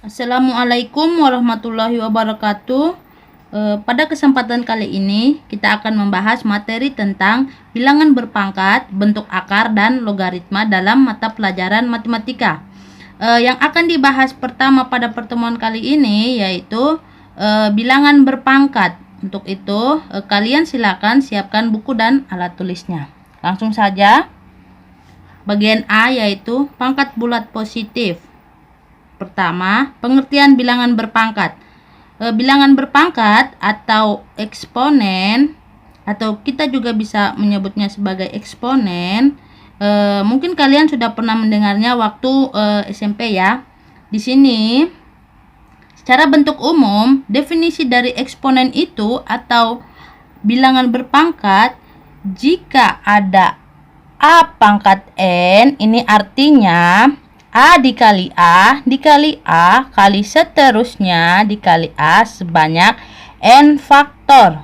Assalamualaikum warahmatullahi wabarakatuh. Pada kesempatan kali ini kita akan membahas materi tentang bilangan berpangkat, bentuk akar, dan logaritma dalam mata pelajaran matematika. Yang akan dibahas pertama pada pertemuan kali ini yaitu bilangan berpangkat. Untuk itu kalian silakan siapkan buku dan alat tulisnya. Langsung saja. Bagian A yaitu pangkat bulat positif. Pertama, pengertian bilangan berpangkat. Bilangan berpangkat atau eksponen, atau kita juga bisa menyebutnya sebagai eksponen. Mungkin kalian sudah pernah mendengarnya waktu SMP ya. Di sini, secara bentuk umum, definisi dari eksponen itu atau bilangan berpangkat jika ada A pangkat N, ini artinya A dikali A kali seterusnya dikali A sebanyak N faktor.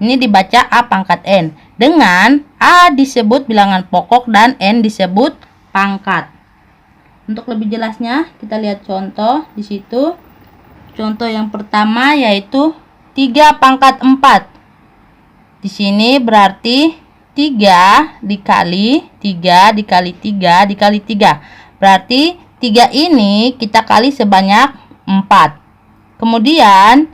Ini dibaca A pangkat N. Dengan A disebut bilangan pokok dan N disebut pangkat. Untuk lebih jelasnya kita lihat contoh di situ. Contoh yang pertama yaitu 3 pangkat 4. Di sini berarti 3 dikali 3 dikali 3 dikali 3. Berarti 3 ini kita kali sebanyak 4. Kemudian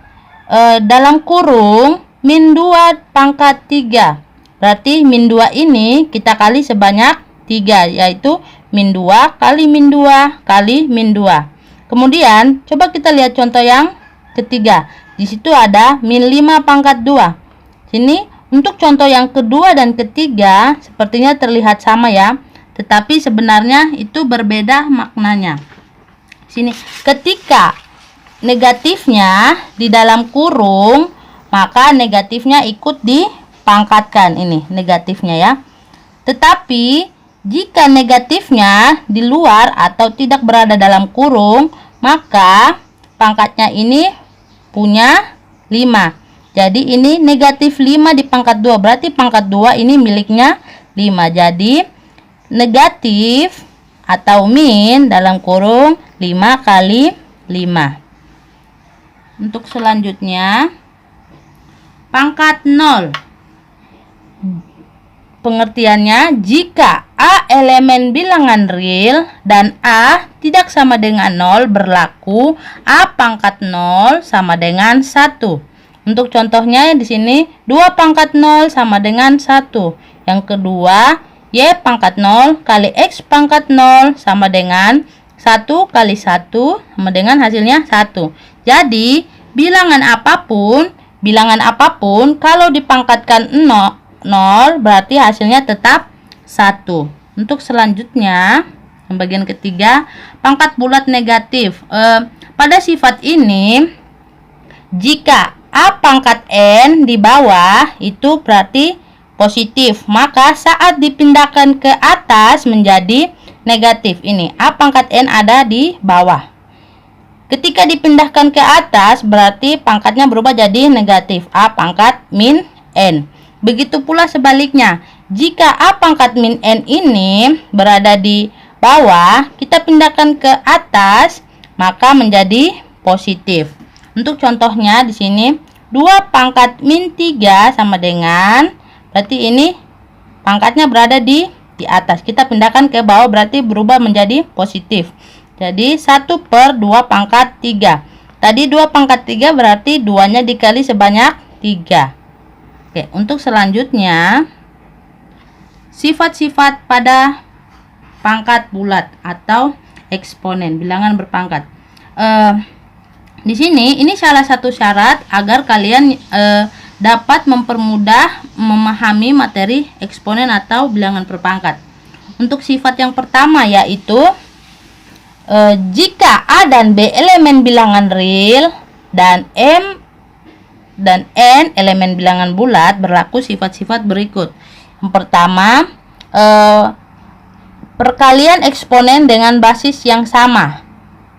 dalam kurung min 2 pangkat 3. Berarti min 2 ini kita kali sebanyak 3, yaitu min 2 kali min 2 kali min 2. Kemudian coba kita lihat contoh yang ketiga. Di situ ada min 5 pangkat 2. Sini untuk contoh yang kedua dan ketiga sepertinya terlihat sama ya. Tetapi sebenarnya itu berbeda maknanya. Sini, ketika negatifnya di dalam kurung, maka negatifnya ikut dipangkatkan. Ini negatifnya ya. Tetapi jika negatifnya di luar atau tidak berada dalam kurung, maka pangkatnya ini punya 5. Jadi ini negatif 5 di pangkat 2. Berarti pangkat 2 ini miliknya 5. Jadi negatif atau min dalam kurung 5 kali 5. Untuk selanjutnya pangkat 0. Pengertiannya jika A elemen bilangan real dan A tidak sama dengan 0 berlaku A pangkat 0 sama dengan 1. Untuk contohnya di sini 2 pangkat 0 sama dengan 1. Yang kedua Y pangkat 0 kali X pangkat 0 sama dengan 1 kali 1 sama dengan hasilnya 1. Jadi bilangan apapun kalau dipangkatkan 0 berarti hasilnya tetap 1. Untuk selanjutnya yang bagian ketiga pangkat bulat negatif. Pada sifat ini jika A pangkat N di bawah itu berarti positif, maka saat dipindahkan ke atas menjadi negatif. Ini A pangkat N ada di bawah. Ketika dipindahkan ke atas berarti pangkatnya berubah jadi negatif, A pangkat min N. Begitu pula sebaliknya, jika A pangkat min N ini berada di bawah, kita pindahkan ke atas maka menjadi positif. Untuk contohnya di sini 2 pangkat min 3 sama dengan, berarti ini pangkatnya berada di atas. Kita pindahkan ke bawah berarti berubah menjadi positif. Jadi 1/2 pangkat 3. Tadi 2 pangkat 3 berarti 2-nya dikali sebanyak 3. Oke, untuk selanjutnya sifat-sifat pada pangkat bulat atau eksponen, bilangan berpangkat. Di sini ini salah satu syarat agar kalian dapat mempermudah memahami materi eksponen atau bilangan berpangkat. Untuk sifat yang pertama yaitu jika A dan B elemen bilangan real dan M dan N elemen bilangan bulat berlaku sifat-sifat berikut. Yang pertama, perkalian eksponen dengan basis yang sama,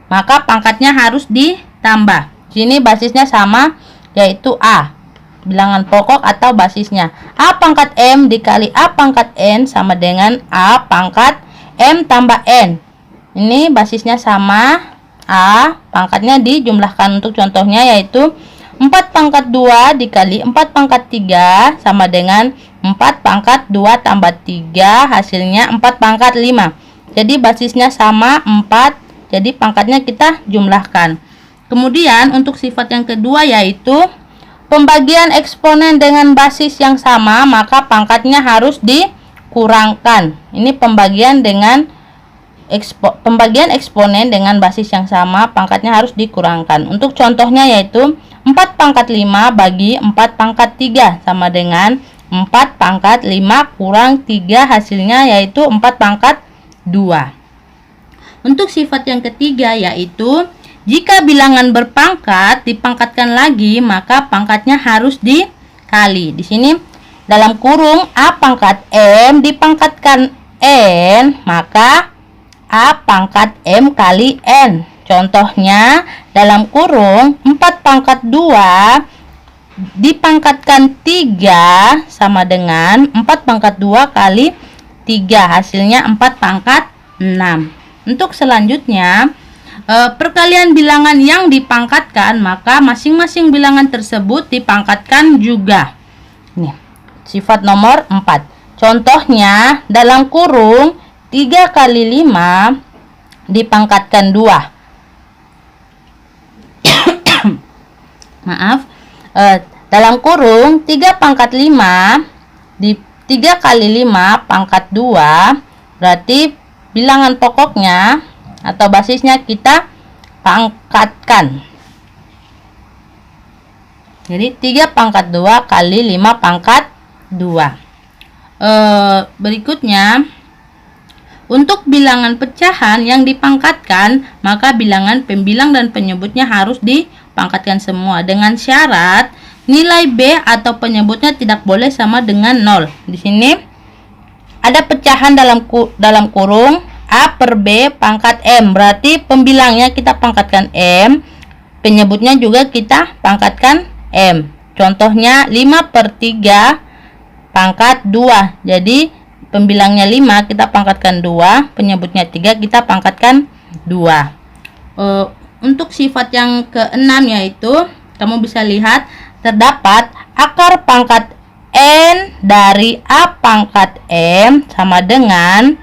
maka pangkatnya harus ditambah. Sini basisnya sama yaitu A, bilangan pokok atau basisnya. A pangkat M dikali A pangkat N sama dengan A pangkat M tambah N. Ini basisnya sama, A pangkatnya dijumlahkan. Untuk contohnya yaitu 4 pangkat 2 dikali 4 pangkat 3 sama dengan 4 pangkat 2 tambah 3, hasilnya 4 pangkat 5. Jadi basisnya sama 4, jadi pangkatnya kita jumlahkan. Kemudian untuk sifat yang kedua yaitu pembagian eksponen dengan basis yang sama, maka pangkatnya harus dikurangkan. Ini pembagian eksponen dengan basis yang sama, pangkatnya harus dikurangkan. Untuk contohnya yaitu 4 pangkat 5 bagi 4 pangkat 3 sama dengan 4 pangkat 5 kurang 3, hasilnya yaitu 4 pangkat 2. Untuk sifat yang ketiga yaitu jika bilangan berpangkat dipangkatkan lagi, maka pangkatnya harus dikali. Di sini dalam kurung A pangkat M dipangkatkan N, maka A pangkat M kali N. Contohnya dalam kurung 4 pangkat 2 dipangkatkan 3 sama dengan 4 pangkat 2 kali 3, hasilnya 4 pangkat 6. Untuk selanjutnya perkalian bilangan yang dipangkatkan, maka masing-masing bilangan tersebut dipangkatkan juga. Nih, sifat nomor 4. Contohnya dalam kurung 3 kali 5 dipangkatkan 2. Maaf, dalam kurung 3 pangkat 5 di 3 kali 5 pangkat 2, berarti bilangan pokoknya atau basisnya kita pangkatkan. Jadi 3 pangkat 2 kali 5 pangkat 2. Berikutnya, untuk bilangan pecahan yang dipangkatkan, maka bilangan pembilang dan penyebutnya harus dipangkatkan semua dengan syarat nilai B atau penyebutnya tidak boleh sama dengan 0. Di sini ada pecahan dalam kurung A per B pangkat M, berarti pembilangnya kita pangkatkan M, penyebutnya juga kita pangkatkan M. Contohnya 5 per 3 pangkat 2, jadi pembilangnya 5 kita pangkatkan 2, penyebutnya 3 kita pangkatkan 2. Untuk sifat yang keenam yaitu kamu bisa lihat terdapat akar pangkat N dari A pangkat M sama dengan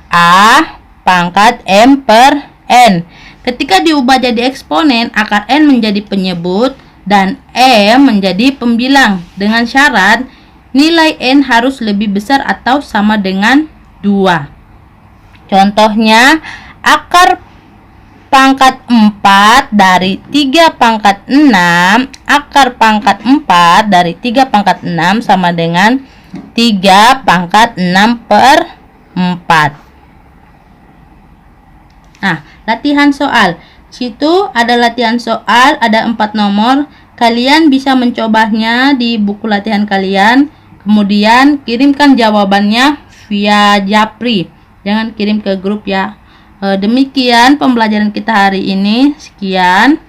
A pangkat M per N. Ketika diubah jadi eksponen, akar N menjadi penyebut dan M menjadi pembilang dengan syarat nilai N harus lebih besar atau sama dengan 2. Contohnya, akar pangkat 4 dari 3 pangkat 6, akar pangkat 4 dari 3 pangkat 6 sama dengan 3 pangkat 6 per 4. Nah, latihan soal. Situ ada latihan soal, ada 4 nomor. Kalian bisa mencobanya di buku latihan kalian. Kemudian kirimkan jawabannya via Japri. Jangan kirim ke grup ya. Demikian pembelajaran kita hari ini. Sekian.